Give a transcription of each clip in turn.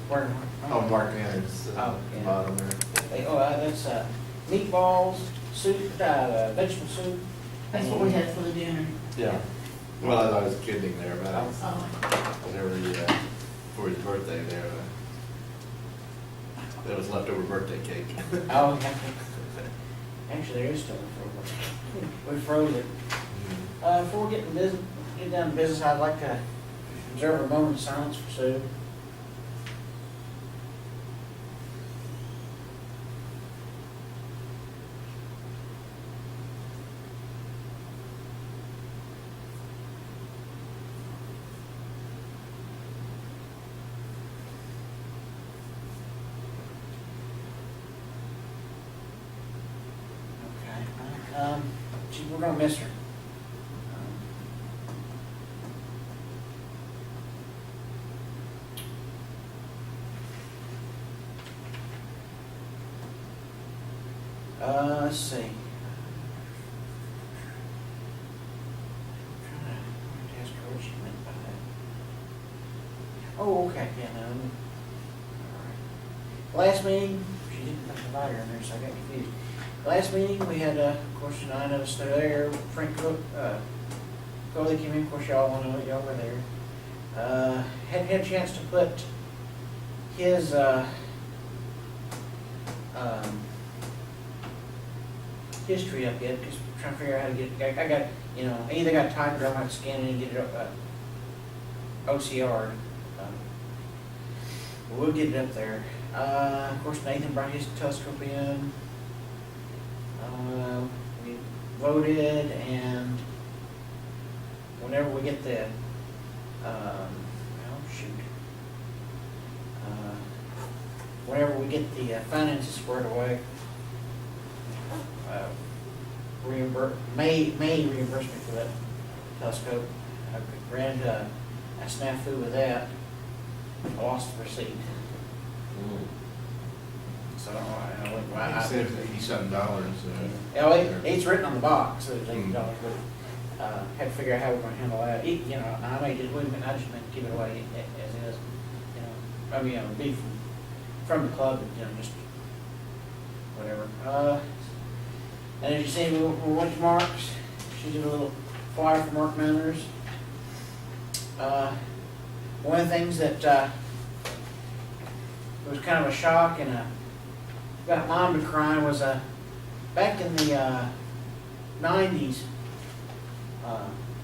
Where? Oh, Mark Manners, Oh, yeah. bottom there. That's meatballs, soup, vegetable soup. That's what we had for the dinner. Yeah. Well, I was kidding there, but I was, Oh, whatever for his birthday there, there was leftover birthday cake. Oh, yeah. Actually, there is still a we froze it. Before we get down to business, I'd like to observe a moment of silence for Sue. Okay. We're gonna miss her. Let's see. I'm trying to ask her what she meant by that. Oh, okay, yeah, no. All right. Last meeting, she didn't provide her in there, so I got confused. Last meeting, we had, of course, 9 of us there. Frank Cook, Coley came in, of course, y'all want to know, y'all were there. Hadn't had a chance to put his, history up yet, because we're trying to figure out how to get it. I got, I either got typed or I might scan it and get it OCR. We'll get it up there. Of course, Nathan brought his telescope in. We voted, and whenever we get the, whenever we get the finances squared away, may reimburse me for that telescope. I ran a snafu with that. I lost the receipt. So I said it was $87. It's written on the box, so it's $80, but had to figure out how we're gonna handle that. I may just, I just meant to give it away as is. I mean, it'd be from the club, just whatever. And as you see, we went to Mark's. She did a little flyer for Mark Manners. One of the things that was kind of a shock and got Mom to crying was back in the 90s,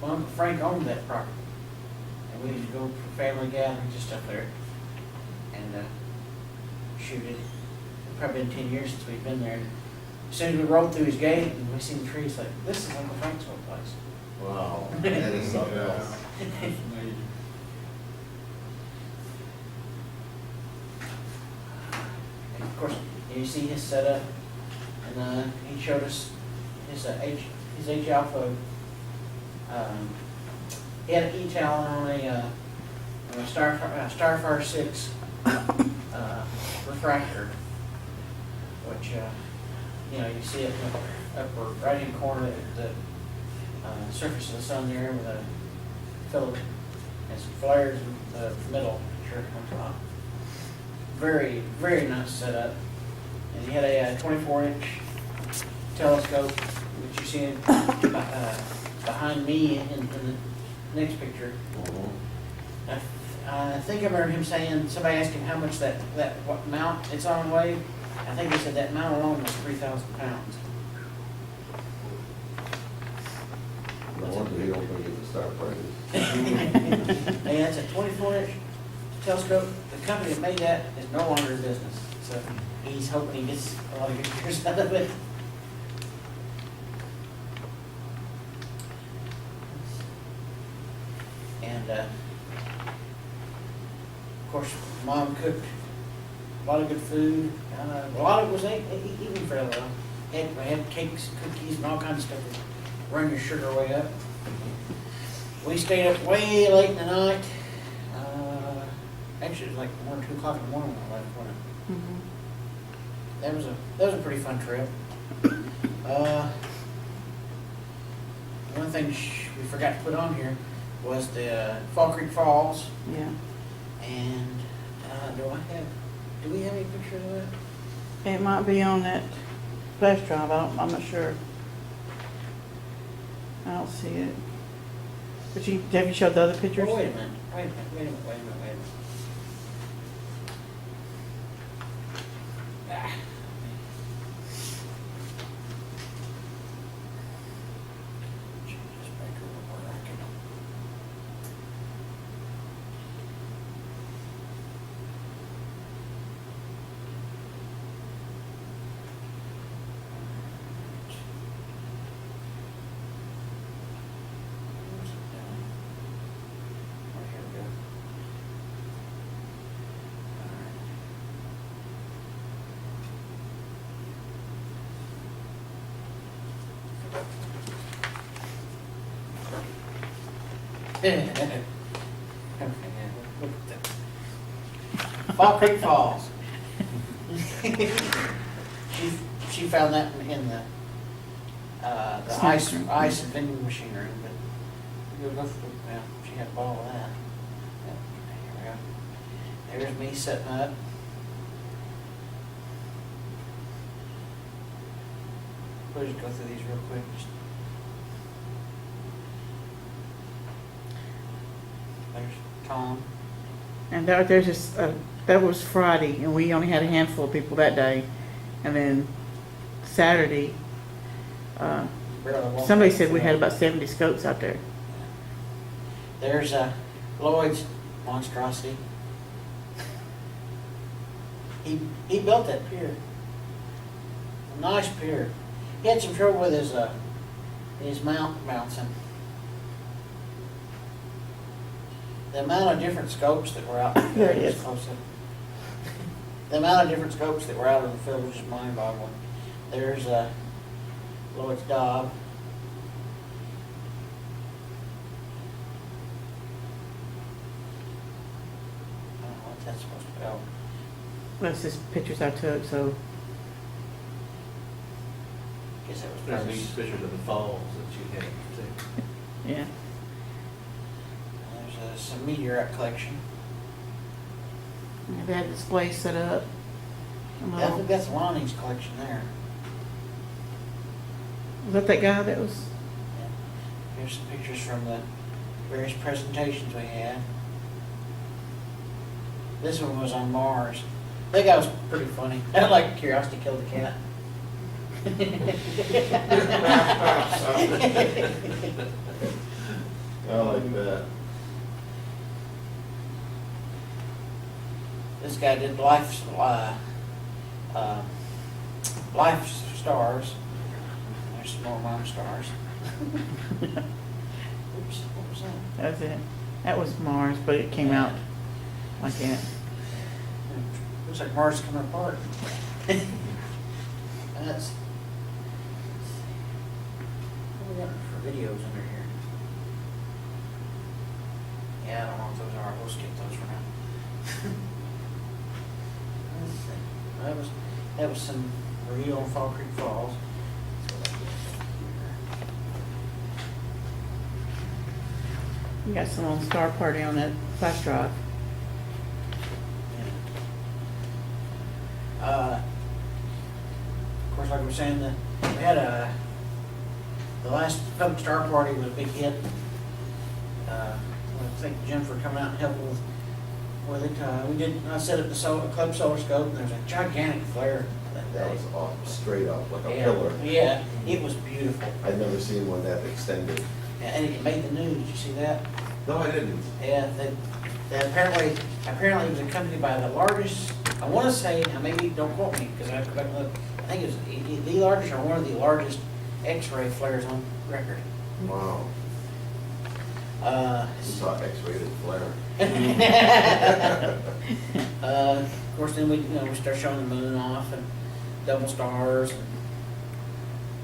Uncle Frank owned that property, and we used to go for family gatherings and stuff there, and shoot it. It's probably been 10 years since we've been there. As soon as we rolled through his gate and we seen the trees, like, this is Uncle Frank's old place. Wow, that is something else. And of course, you see his setup, and he showed us his H alpha. He had an E-Talon on a Starfire 6 refractor, which you see it in the upper right hand corner, the surface of the sun there with a filament and some flares in the middle picture on top. Very, very nice setup. And he had a 24-inch telescope, which you see behind me in the next picture. I think I remember him saying, somebody asked him how much what mount it's on weighed. I think he said that mount alone was 3,000 pounds. No wonder he don't think it's a star prize. And it's a 24-inch telescope. The company that made that is no longer in business, so he's hoping he gets a lot of good years out of it. And of course, Mom cooked a lot of good food. A lot of it was eating fairly well. We had cakes, cookies, and all kinds of stuff to run your sugar way up. We stayed up way late in the night. Actually, it was like 1 or 2 o'clock in the morning when I left. That was a pretty fun trip. One thing we forgot to put on here was the Fall Creek Falls. yeah. And do we have any pictures of that? It might be on that flash drive, I'm not sure. I don't see it. But have you showed the other pictures? Oh, wait a minute, wait a minute. Ah. Change this back over where I can. Where's it down? Oh, here we go. Okay, look at that. Fall Creek Falls. She found that in the Snack room. ice and vending machine room, but you'll go through, well, she had a ball of that. Yep, here we go. There's me setting up. We'll just go through these real quick. There's Tom. And there's just, that was Friday, and we only had a handful of people that day. And then Saturday, somebody said we had about 70 scopes out there. There's Lloyd's monstrosity. He built that pier. A nice pier. He had some trouble with his mounting. The amount of different scopes that were out. There it is. Close up. The amount of different scopes that were out in the field was just mind-boggling. There's Lloyd's Dobb. I don't know what that's supposed to go. That's just pictures I took, so. Guess that was There's probably. these pictures of the falls that you had, too. Yeah. There's some meteorite collection. They had displays set up. I think that's Lonnie's collection there. Was that guy that was? Yeah. Here's some pictures from the various presentations we had. This one was on Mars. I think that was pretty funny. I like Curiosity Killed the Cat. I like that. This guy did life stars. There's some more mom stars. Oops, what was that? That was it. That was Mars, but it came out like that. Looks like Mars is coming apart. That's. What do we got for videos under here? Yeah, I don't know what those are. We'll skip those for now. Let's see. That was some real Fall Creek Falls. You got some on Star Party on that flash drive. Of course, like we were saying, we had the last Public Star Party was a big hit. I think Jennifer coming out and helping with it. I set up the Club Solar Scope, and there's a gigantic flare that That day. was off, straight up, like a Yeah, pillar. yeah, it was beautiful. I'd never seen one that extended. And it made the news. Did you see that? No, I didn't. Yeah, that apparently it was accompanied by the largest, I want to say, now maybe don't quote me, because I have to go back and look, I think it was the largest or one of the largest X-ray flares on record. Wow. We saw X-rated flare. Of course, then we start showing the moon off and double stars. And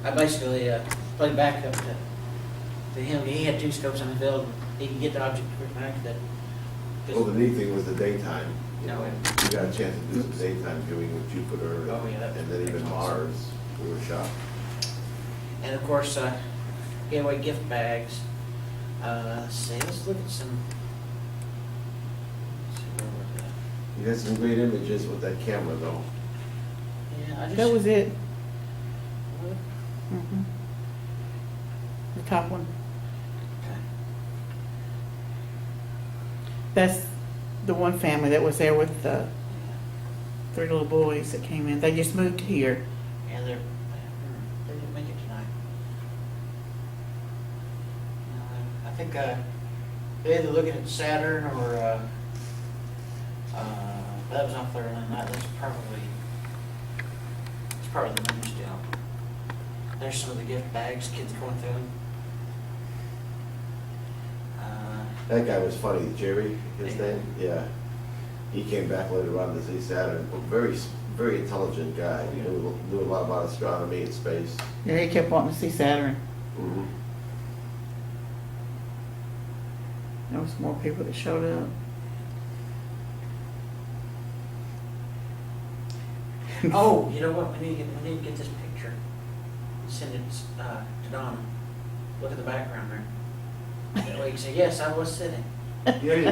I basically played back up to him. He had two scopes on the field. And he could get the object quick back. Well, the neat thing was the daytime. You No, know, it- we got a chance to do some daytime viewing with Jupiter. Oh, yeah, that- And then even that's awesome. Mars. We were shocked. And of course, gave away gift bags. Let's see. Let's look at some. Let's see, where was that? You had some great images with that camera though. Yeah, I just. That was it. Mhm. The top one. Okay. That's the one family that was there with the 3 little boys that came in. They just moved here. And they didn't make it tonight. No, I think they're either looking at Saturn or that was on Thursday night. It's probably the news deal. There's some of the gift bags kids going through. That guy was funny, Jerry, his name, yeah. He came back later on to see Saturn, a very intelligent guy. He knew a lot about astronomy and space. Yeah, he kept wanting to see Saturn. Mhm. There was more people that showed up. Oh, you know what? We need to get this picture. Send it to Donna. Look at the background there. That way you can say, yes, I was sitting. There you go.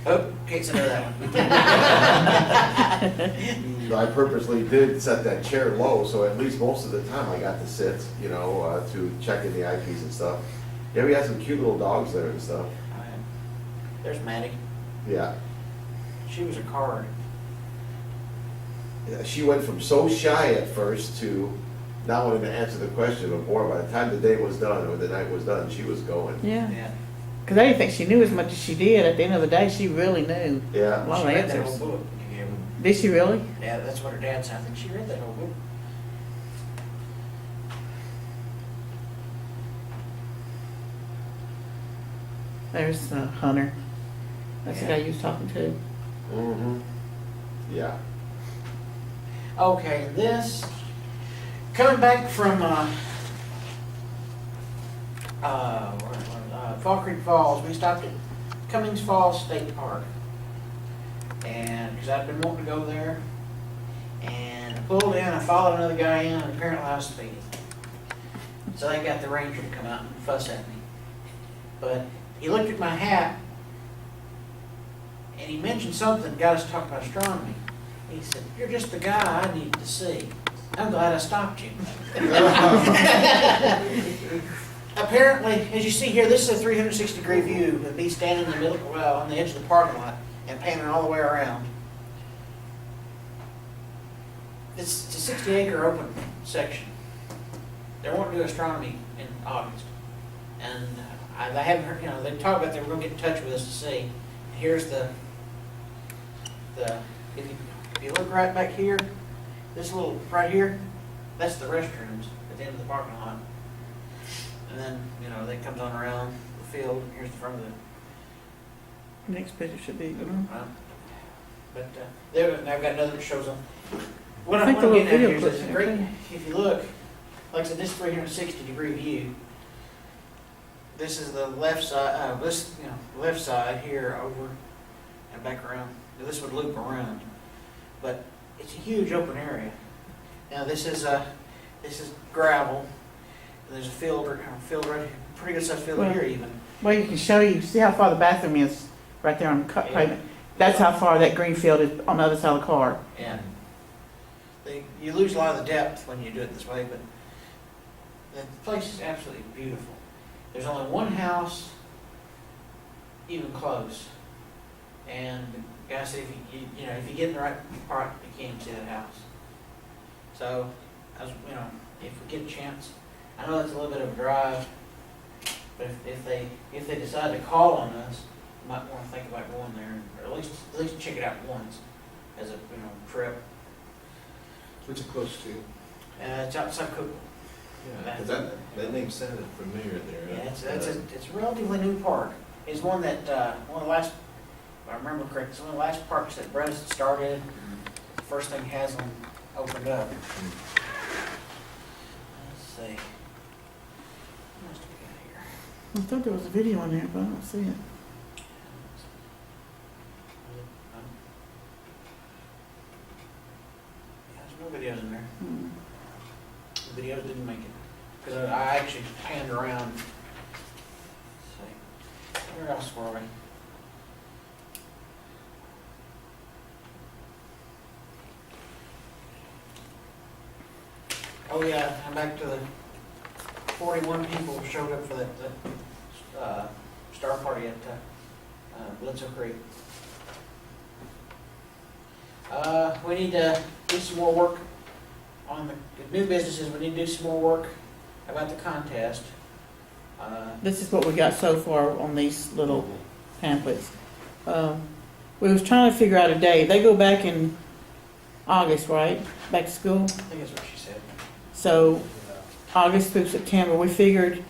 Oh, can't send her that one. I purposely did set that chair low, so at least most of the time I got to sit, to check in the eyepiece and stuff. Yeah, we had some cute little dogs there and stuff. There's Maddie. Yeah. She was a card. Yeah, she went from so shy at first to not wanting to answer the question, but boy, by the time the day was done or the night was done, she was going. Yeah. Yeah. Because I didn't think she knew as much as she did. At the end of the day, she really knew a Yeah. lot She of read that answers. whole book. Yeah, Did she really? yeah, that's what her dad said. I think she read that whole book. There's Hunter. That's the guy you was talking to. Mm-hmm. Yeah. Okay, this, coming back from, Fall Creek Falls, we stopped at Cummings Falls State Park. And, because I've been wanting to go there, and I pulled in, I followed another guy in, and apparently I was speeding. So they got the ranger to come out and fuss at me. But he looked at my hat, and he mentioned something, got us talking about astronomy. He said, "You're just the guy I needed to see. I'm glad I stopped you." Apparently, as you see here, this is a 360-degree view of me standing in the middle, well, on the edge of the parking lot and panning all the way around. It's a 60-acre open section. They're wanting to do astronomy in August. And I haven't heard, they talked about they were going to get in touch with us to see. Here's if you look right back here, this little, right here, that's the restrooms at the end of the parking lot. And then, that comes on around the field, and here's the front of the, Next picture should be. but there, and I've got another that shows them. What I I'm think the getting at little here is video it's a clips great, are if you look, like I said, this 360-degree view. This is the left side, left side here over and back around. Now, this would loop around, but it's a huge open area. Now this is gravel. There's a field right here, pretty good sized field Well, here even. Well, you can show you, see how far the bathroom is right there on the cut Yeah. pavement. That's how far that green field is on the other side of the car. And you lose a lot of the depth when you do it this way, but the place is absolutely beautiful. There's only one house even close, and the guy said if you get in the right part, you can't see that house. So, if we get a chance, I know that's a little bit of a drive, but if they decide to call on us, you might want to think about going there, or at least check it out once as a trip. What's it close to? It's outside Cookville. Yeah, 'cause that name sounded familiar there. Yeah, it's a relatively new park. It's one that one of the last, if I remember correctly, it's one of the last parks that Bredesen started. The first thing Haslam opened up. Let's see. What else do we got here? I thought there was a video on there, but I don't see it. Yeah, there's no videos in there. Hmm. The videos didn't make it because I actually panned around. Let's see. Where else were we? Oh yeah, I'm back to the 41 people who showed up for that, star party at, Bledsoe Creek. We need to do some more work on the new businesses. We need to do some more work about the contest. This is what we got so far on these little pamphlets. We was trying to figure out a day. They go back in August, right? Back to school? I think that's what she said. So August through September, we figured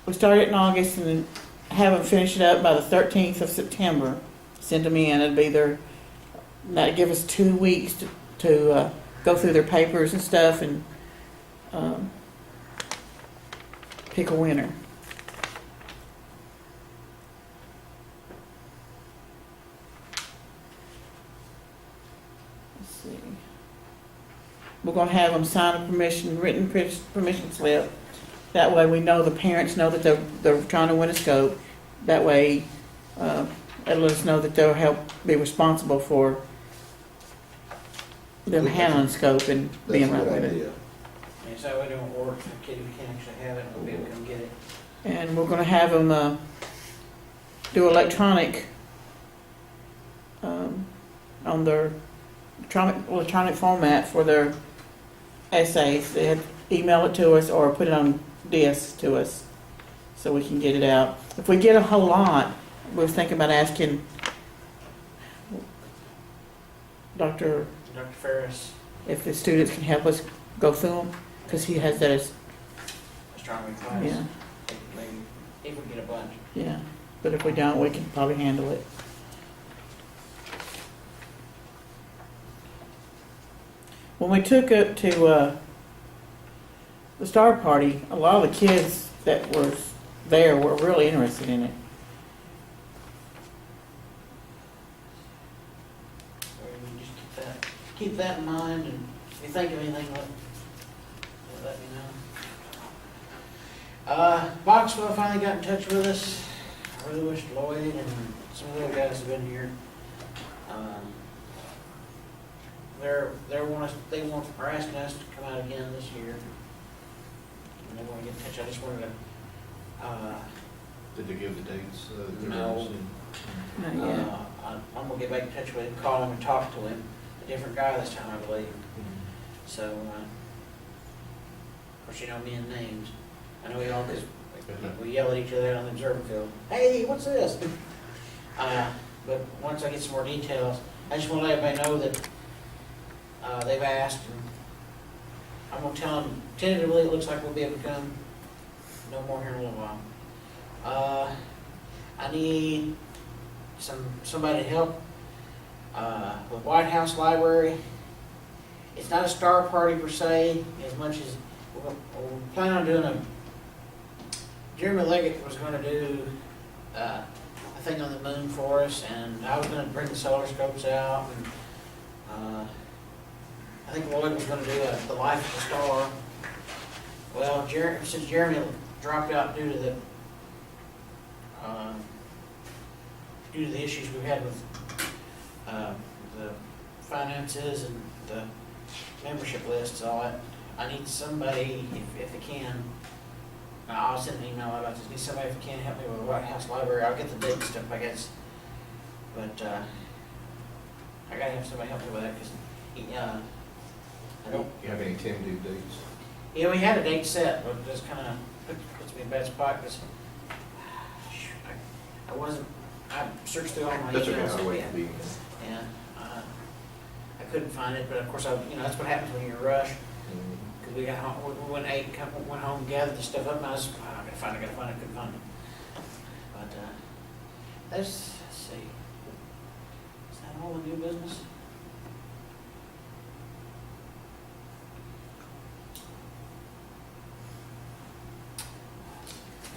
we start it in August and then have them finish it up by the 13th of September. Send them in. It'd be that'd give us 2 weeks to go through their papers and stuff and pick a winner. Let's see. We're gonna have them sign a written permission slip. That way we know, the parents know that they're trying to win a scope. That way, it'll let us know that they'll help be responsible for them handling scope and That's a being right good with it. idea. And so we don't work, the kid who can't actually have it, will be able to come get it. And we're gonna have them, do electronic, on their electronic format for their essays. They had to email it to us or put it on disk to us so we can get it out. If we get a whole lot, we was thinking about asking Dr. Ferris, if the students can help us go through them, because he has that as, astronomy class. yeah, Maybe, if we get a bunch. yeah. But if we don't, we can probably handle it. When we took it to the Star Party, a lot of the kids that were there were really interested in it. So we just keep that in mind, and if you think of anything, let me know. Boxwell finally got in touch with us. I really wish Lloyd and some of the other guys had been here. Are asking us to come out again this year. And they want to get in touch. I just wanted to, Did they give the dates? No. Not yet. I'm gonna get back in touch with him, call him and talk to him. A different guy this time, I believe. So, of course, you know me and names. I know we all, because we yell at each other on the observer field. Hey, what's this? But once I get some more details, I just want to let everybody know that they've asked, and I'm gonna tell them tentatively it looks like we'll be able to come. No more here in a little while. I need somebody to help with White House Library. It's not a star party per se, as much as we're planning on doing Jeremy Leggett was going to do a thing on the moon for us, and I was going to bring the solar scopes out, and I think Lloyd was going to do the life of the star. Well, since Jeremy dropped out due to the issues we've had with the finances and the membership lists, all that, I need somebody, if they can, I'll send an email about this, need somebody if they can help me with the White House Library. I'll get the date stuff, I guess, but I gotta have somebody help me with that, because I don't. You have any tentative dates? Yeah, we had a date set, but it just kind of puts me in a bad spot, because I searched through all my That's okay, emails. I'll wait to be. Yeah, I couldn't find it, but of course, that's what happens when you're rushed, because we got home, we went home, gathered the stuff up, and I gotta find it, couldn't find it. But, let's see, is that all the new business?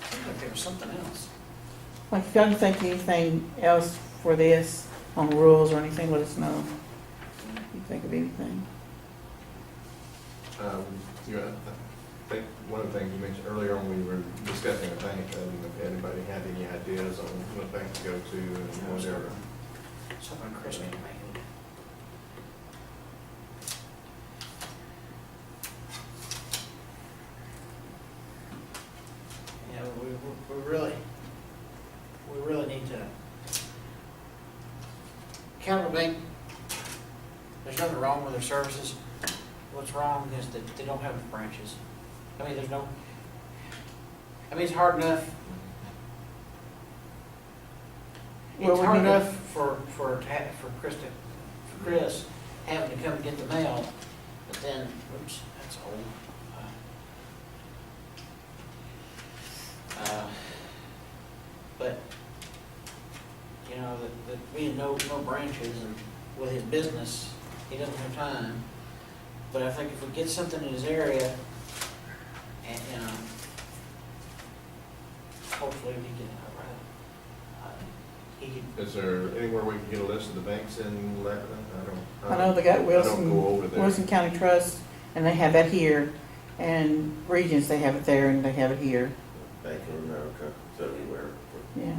I think like there was something else. Like, if y'all can think of anything else for this on rules or anything, let us know. If you think of anything. I think one of the things you mentioned earlier on, we were discussing a bank, I didn't know if anybody had any ideas on what bank to go to and whatever. Something Chris made me. Yeah, we really need to. Capital Bank, there's nothing wrong with their services. What's wrong is that they don't have branches. I mean, it's hard enough. Well, It's we hard need to- enough for Chris having to come and get the mail, but then, oops, that's old. But, you know, that being no branches and with his business, he doesn't have time. But I think if we get something in his area, and, you know, hopefully he can, Is there anywhere we can get a list of the banks in Lebanon? I know they got I don't go over Wilson, there. Wilson County Trust, and they have that here, and Regions, they have it there, and they have it here, Bank of America, it's everywhere. yeah.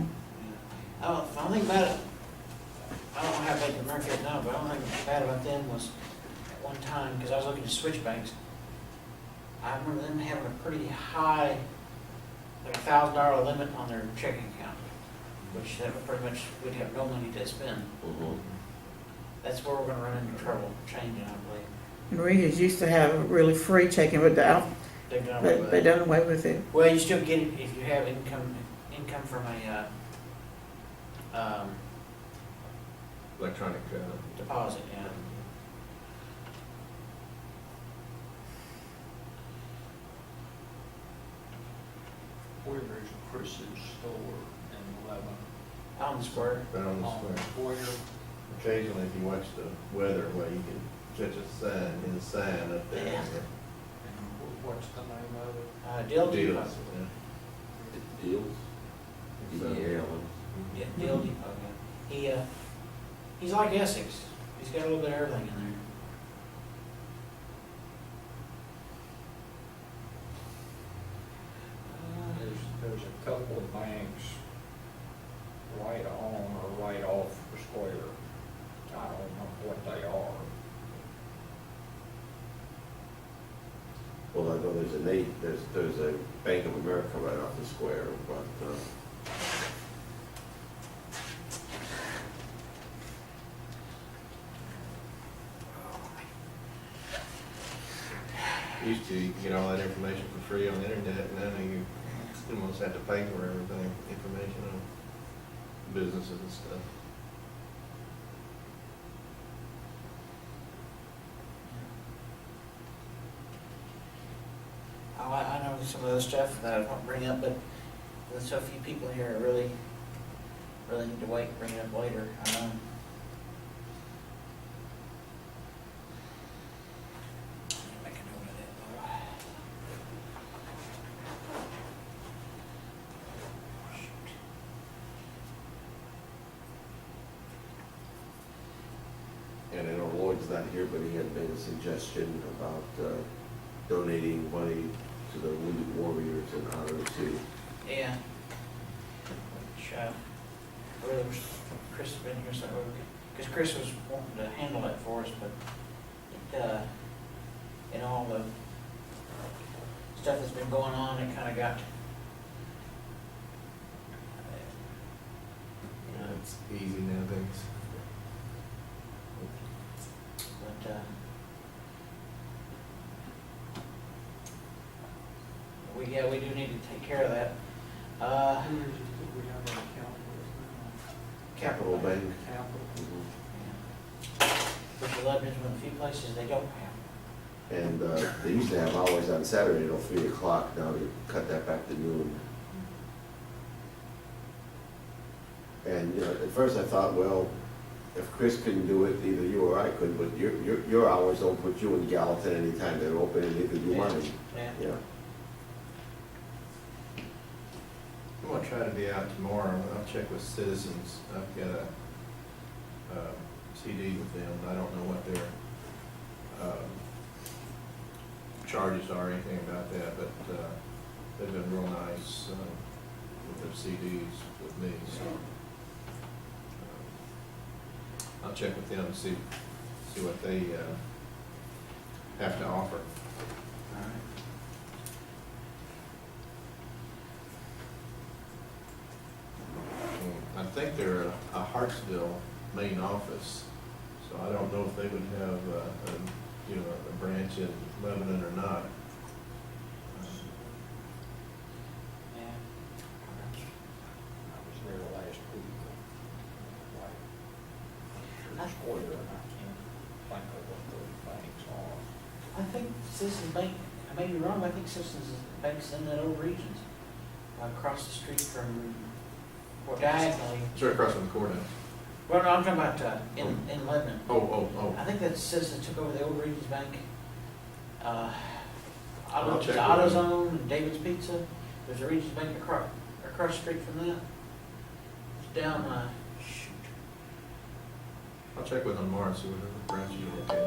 the only thing about it, I don't know how Bank of America is now, but the only thing bad about them was at one time, because I was looking to switch banks, I remember them having a pretty high, like $1,000 limit on their checking account, which that would pretty much, we'd have no money to spend. Mhm. That's where we're gonna run into trouble changing, I believe. And Regions used to have a really free checking, but They've done away with they it. done away with it. Well, you still get it if you have income from a, Electronic, deposit, yeah. Where is Chris's store in Lebanon? Out on the square. right on the On square. the square. Occasionally, if you watch the weather, well, you can catch a sign, his sign up there. Yeah. And what's the name of it? Deal Deals, Depot. yeah. Deals? Yeah. Yeah, Deal Depot, yeah. He's like Essex. He's got a little bit of everything in there. There's a couple of banks right on or right off the square. I don't know what they are. Well, I know there's a Bank of America right off the square, but, Used to, you could get all that information for free on the internet, and now you almost have to pay for everything, information on businesses and stuff. Oh, I know some of the stuff that I won't bring up, but with so few people here, I really need to wait and bring it up later. Make a note of that, though. Shoot. and I know Lloyd's not here, but he had made a suggestion about donating money to the Wounded Warriors in honor to, Yeah. Which, really wish Chris had been here, so, because Chris was wanting to handle it for us, but it, in all the stuff that's been going on, it kinda got, you know, It's easy nowadays. but, we do need to take care of that. Who is it that we have an account with Capital Bank. now? Capital. Which the Lebanon's one of the few places they don't have. And they used to have hours on Saturday till 3 o'clock, now they cut that back to noon. And, you know, at first I thought, well, if Chris couldn't do it, either you or I could, but your hours don't put you in Gallatin anytime they're open, and neither do mine. Yeah. Yeah. I'm gonna try to be out tomorrow. I'll check with Citizens. I've got a CD with them. I don't know what their charges are or anything about that, but, they've been real nice, with their CDs with me, so. I'll check with them and see what they, have to offer. All right. I think they're a Hartsville main office, so I don't know if they would have, a branch in Lebanon or not. Yeah. I was there last week. Like, Square, and I can't think of what those banks are. I think Citizens Bank, I may be wrong, I think Citizens Bank's in that old Regions, across the street from, or diagonally. It's right across from the courthouse. Well, no, I'm talking about, in Lebanon. Oh. I think that Citizens took over the old Regions Bank. I'll check with AutoZone and David's Pizza, there's a Regions Bank across the street from that. It's down, shoot. I'll check with them tomorrow and see what branch you look at.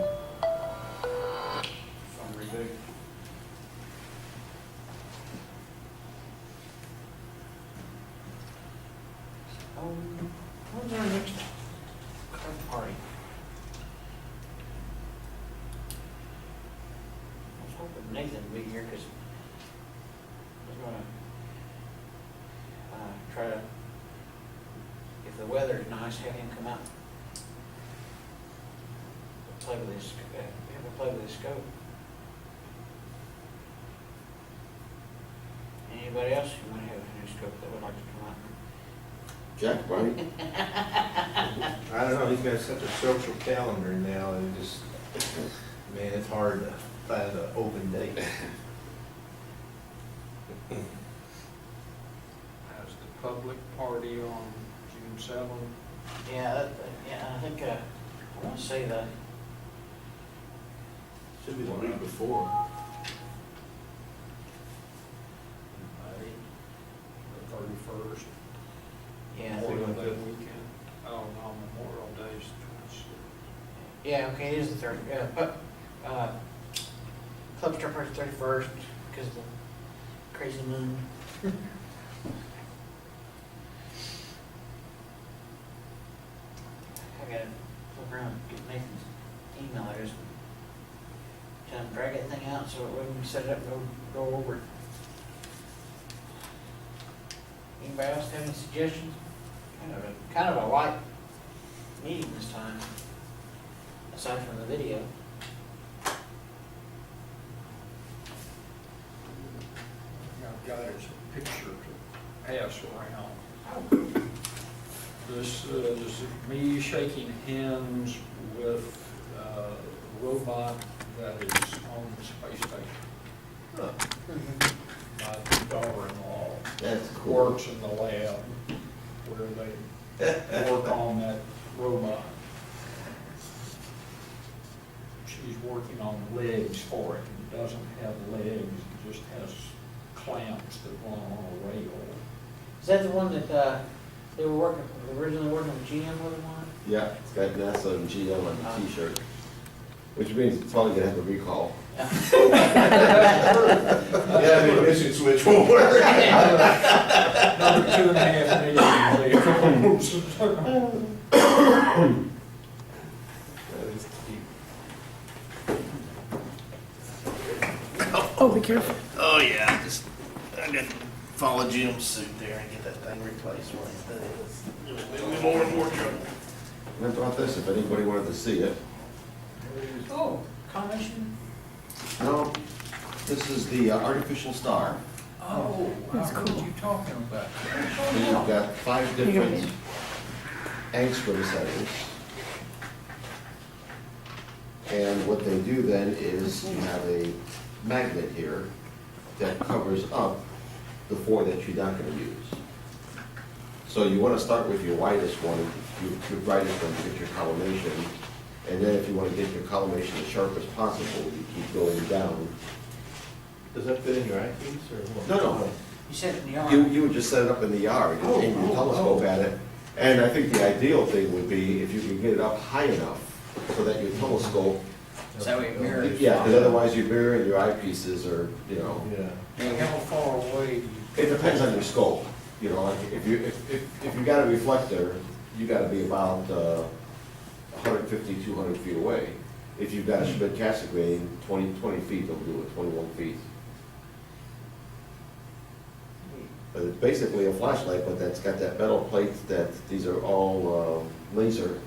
From Reboot. When's our next card party? I was hoping Nathan would be here, because I was gonna, try to, if the weather's nice, have him come out. Play with his, have a play with his scope. Anybody else who might have a new scope that would like to come out? Jack, Barney? I don't know, he's got such a social calendar now, and just, man, it's hard to find an open date. Has the public party on June 7th. Yeah, I think, I want to say that, Should be the week before. May, the 31st. yeah, Memorial like Day that. weekend. Oh, no, Memorial Day's the 26th. yeah, okay, it is the third, yeah, but, Club Star Party's 31st, because of the crazy moon. I gotta look around, get Nathan's email address. Tell him drag that thing out so when we set it up, go over it. Anybody else have any suggestions? Kind of a light meeting this time, aside from the video. I've got his picture to pass around. This is me shaking hands with a robot that is on the space station. Huh. My daughter-in-law That's cool. works in the lab where they work on that robot. She's working on legs for it. It doesn't have legs, it just has clamps that run on a rail. Is that the one that, they were originally working with GM with them on? Yeah, it's got NASA and GM on the t-shirt, which means it's probably gonna have a recall. Yeah. Yeah, the ignition switch won't work. Another 2.5 million vehicles. That is deep. Oh, be careful. Oh, yeah, I got to follow Jim's suit there and get that thing replaced when it's done. It's gonna be more and more trouble. And I brought this if anybody wanted to see it. Oh, combination? No, this is the artificial star. Oh, I heard you talking about that. And you've got 5 Here you go. different angstrom settings. And what they do then is you have a magnet here that covers up the 4 that you're not going to use. So you want to start with your widest one, your brightest one to get your collimation. And then if you want to get your collimation as sharp as possible, you keep going down. Does that fit in your eyepiece or what? No. You said it in the yard. You would just set it up in the yard and aim your telescope at it. And I think the ideal thing would be if you could get it up high enough so that your telescope So we mirror. Yeah, because otherwise your mirror and your eyepieces are, you know, Yeah. And how far away do you? it depends on your scope. You know, like if you got a reflector, you gotta be about 150, 200 feet away. If you've got a Schmidt Cassegrain, 20 feet, they'll do it, 21 feet. But it's basically a flashlight, but that's got that metal plate that, these are all laser